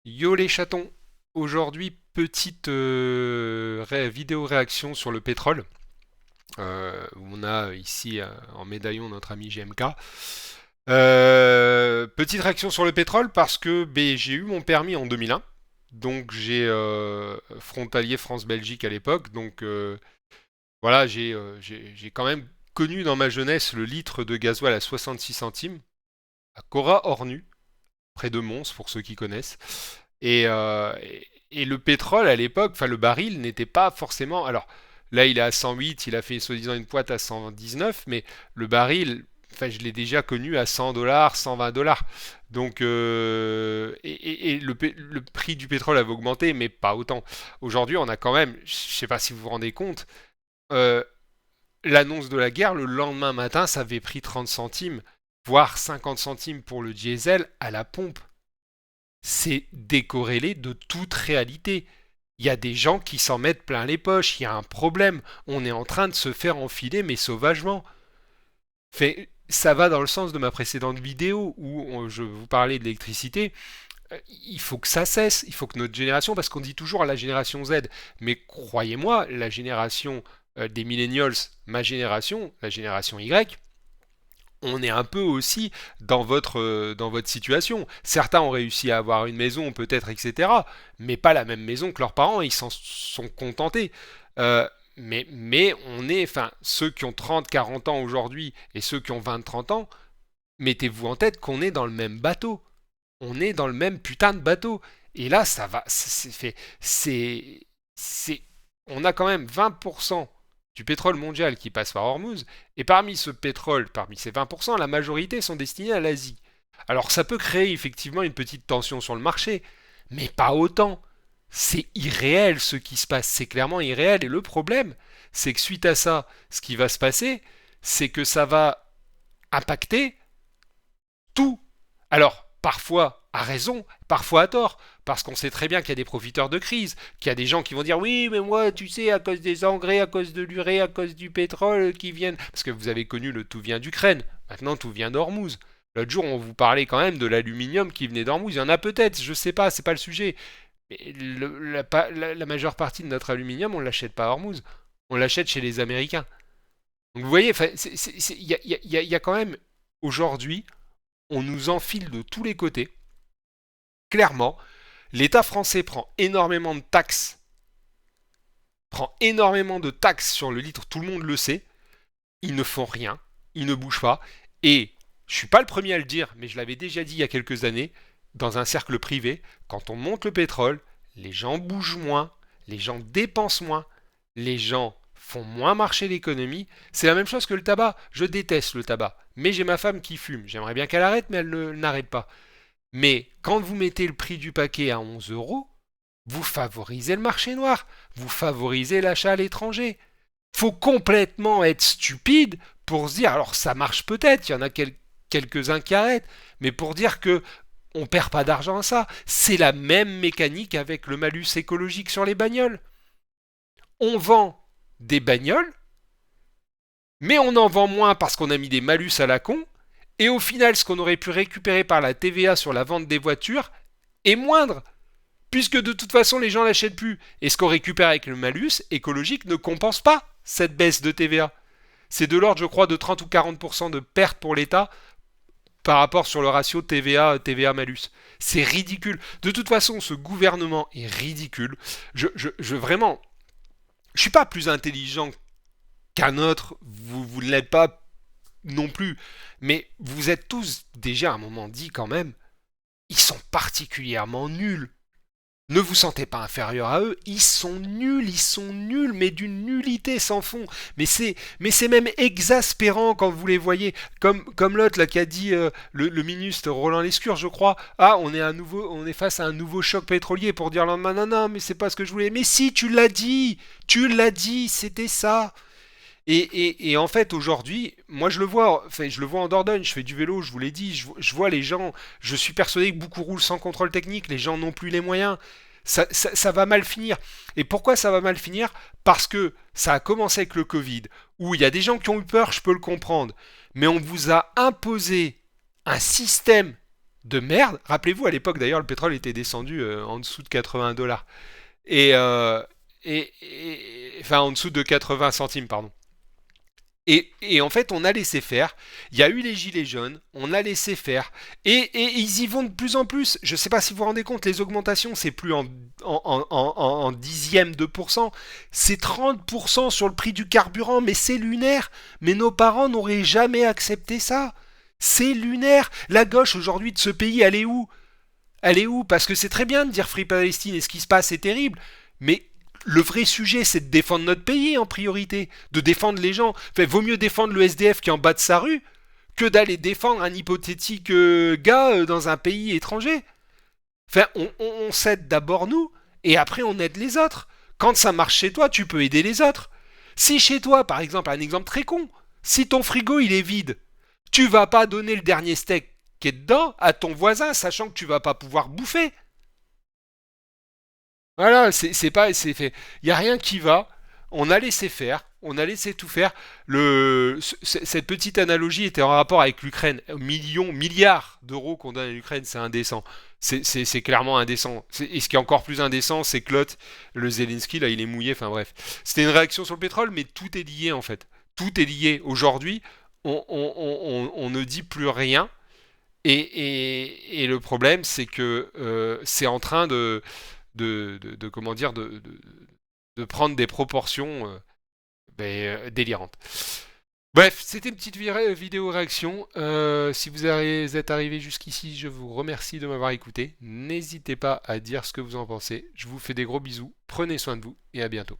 Yo les chatons, aujourd'hui petite vidéo réaction sur le pétrole. On a ici en médaillon notre ami GMK. Petite réaction sur le pétrole parce que j'ai eu mon permis en 2001. Donc j'ai frontalier France-Belgique à l'époque. Donc voilà, j'ai quand même connu dans ma jeunesse le litre de gasoil à 66 centimes, à Cora-Ornu, près de Mons pour ceux qui connaissent. Et le pétrole à l'époque, enfin le baril n'était pas forcément. Alors là, il est à 108, il a fait soi-disant une pointe à 119, mais le baril, enfin je l'ai déjà connu à 100 dollars, 120 dollars. Donc et le prix du pétrole avait augmenté, mais pas autant. Aujourd'hui, on a quand même, je sais pas si vous vous rendez compte, euh, l'annonce de la guerre le lendemain matin, ça avait pris 30 centimes, voire 50 centimes pour le diesel à la pompe. C'est décorrélé de toute réalité. Il y a des gens qui s'en mettent plein les poches, il y a un problème, on est en train de se faire enfiler mais sauvagement. Ça va dans le sens de ma précédente vidéo où je vous parlais de l'électricité. Il faut que ça cesse, il faut que notre génération, parce qu'on dit toujours à la génération Z, mais croyez-moi, la génération des millennials, ma génération, la génération Y, on est un peu aussi dans votre situation. Certains ont réussi à avoir une maison, peut-être, etc., mais pas la même maison que leurs parents, ils s'en sont contentés. Mais on est, enfin, ceux qui ont 30, 40 ans aujourd'hui et ceux qui ont 20, 30 ans, mettez-vous en tête qu'on est dans le même bateau. On est dans le même putain de bateau. Et là, ça va, c'est, on a quand même 20% du pétrole mondial qui passe par Hormuz, et parmi ce pétrole, parmi ces 20%, la majorité sont destinés à l'Asie. Alors ça peut créer effectivement une petite tension sur le marché, mais pas autant. C'est irréel ce qui se passe, c'est clairement irréel, et le problème, c'est que suite à ça, ce qui va se passer, c'est que ça va impacter tout. Alors, parfois à raison, parfois à tort, parce qu'on sait très bien qu'il y a des profiteurs de crise, qu'il y a des gens qui vont dire oui, mais moi, tu sais, à cause des engrais, à cause de l'urée, à cause du pétrole qui viennent, parce que vous avez connu le tout vient d'Ukraine, maintenant tout vient d'Ormuz. L'autre jour, on vous parlait quand même de l'aluminium qui venait d'Ormuz. Il y en a peut-être, je sais pas, c'est pas le sujet. Mais la majeure partie de notre aluminium, on l'achète pas à Hormuz. On l'achète chez les Américains. Donc vous voyez, il y a quand même aujourd'hui on nous enfile de tous les côtés. Clairement, l'État français prend énormément de taxes sur le litre, tout le monde le sait. Ils ne font rien, ils ne bougent pas. Et je suis pas le premier à le dire, mais je l'avais déjà dit il y a quelques années, dans un cercle privé, quand on monte le pétrole, les gens bougent moins, les gens dépensent moins, les gens font moins marcher l'économie. C'est la même chose que le tabac. Je déteste le tabac. Mais j'ai ma femme qui fume. J'aimerais bien qu'elle arrête, mais elle n'arrête pas. Mais quand vous mettez le prix du paquet à 11 euros, vous favorisez le marché noir, vous favorisez l'achat à l'étranger. Faut complètement être stupide pour se dire, alors ça marche peut-être, il y en a quelques-uns qui arrêtent, mais pour dire que on perd pas d'argent à ça, c'est la même mécanique avec le malus écologique sur les bagnoles. On vend des bagnoles, mais on en vend moins parce qu'on a mis des malus à la con, et au final, ce qu'on aurait pu récupérer par la TVA sur la vente des voitures est moindre, puisque de toute façon, les gens l'achètent plus. Et ce qu'on récupère avec le malus écologique ne compense pas cette baisse de TVA. C'est de l'ordre, je crois, de 30 ou 40% de perte pour l'État par rapport sur le ratio TVA-malus. C'est ridicule. De toute façon, ce gouvernement est ridicule. Vraiment, je suis pas plus intelligent qu'un autre. Vous ne l'êtes pas non plus. Mais vous êtes tous déjà à un moment dit quand même, ils sont particulièrement nuls. Ne vous sentez pas inférieur à eux, ils sont nuls, mais d'une nullité sans fond. Mais c'est même exaspérant quand vous les voyez, comme l'autre là qui a dit le ministre Roland Lescure, je crois. Ah, on est face à un nouveau choc pétrolier pour dire le lendemain, non, non, mais c'est pas ce que je voulais. Mais si, tu l'as dit, c'était ça. Et en fait, aujourd'hui, moi je le vois, enfin, je le vois en Dordogne, je fais du vélo, je vous l'ai dit, je vois les gens, je suis persuadé que beaucoup roulent sans contrôle technique, les gens n'ont plus les moyens. Ça va mal finir. Et pourquoi ça va mal finir? Parce que ça a commencé avec le Covid, où il y a des gens qui ont eu peur, je peux le comprendre, mais on vous a imposé un système de merde. Rappelez-vous, à l'époque d'ailleurs, le pétrole était descendu en dessous de 80 $. Et, enfin, en dessous de 80 centimes, pardon. Et en fait, on a laissé faire. Il y a eu les gilets jaunes, on a laissé faire. Et ils y vont de plus en plus. Je ne sais pas si vous vous rendez compte, les augmentations, c'est plus en dixième de pourcent. C'est 30% sur le prix du carburant, mais c'est lunaire. Mais nos parents n'auraient jamais accepté ça. C'est lunaire. La gauche aujourd'hui de ce pays, elle est où? Elle est où? Parce que c'est très bien de dire Free Palestine et ce qui se passe est terrible. Mais le vrai sujet, c'est de défendre notre pays en priorité, de défendre les gens. Enfin, vaut mieux défendre le SDF qui est en bas de sa rue que d'aller défendre un hypothétique gars dans un pays étranger. Enfin, on s'aide d'abord nous, et après on aide les autres. Quand ça marche chez toi, tu peux aider les autres. Si chez toi, par exemple, un exemple très con, si ton frigo il est vide, tu vas pas donner le dernier steak qui est dedans à ton voisin, sachant que tu vas pas pouvoir bouffer. Voilà, c'est pas, c'est fait. Il y a rien qui va. On a laissé faire, on a laissé tout faire. Cette petite analogie était en rapport avec l'Ukraine. Millions, milliards d'euros qu'on donne à l'Ukraine, c'est indécent. C'est clairement indécent. Et ce qui est encore plus indécent, c'est que l'autre, le Zelensky, là, il est mouillé. Enfin bref, c'était une réaction sur le pétrole, mais tout est lié en fait. Tout est lié. Aujourd'hui, on ne dit plus rien. Et le problème, c'est que c'est en train comment dire, de prendre des proportions délirantes. Bref, c'était une petite vidéo réaction. Si vous êtes arrivé jusqu'ici, je vous remercie de m'avoir écouté. N'hésitez pas à dire ce que vous en pensez. Je vous fais des gros bisous. Prenez soin de vous et à bientôt.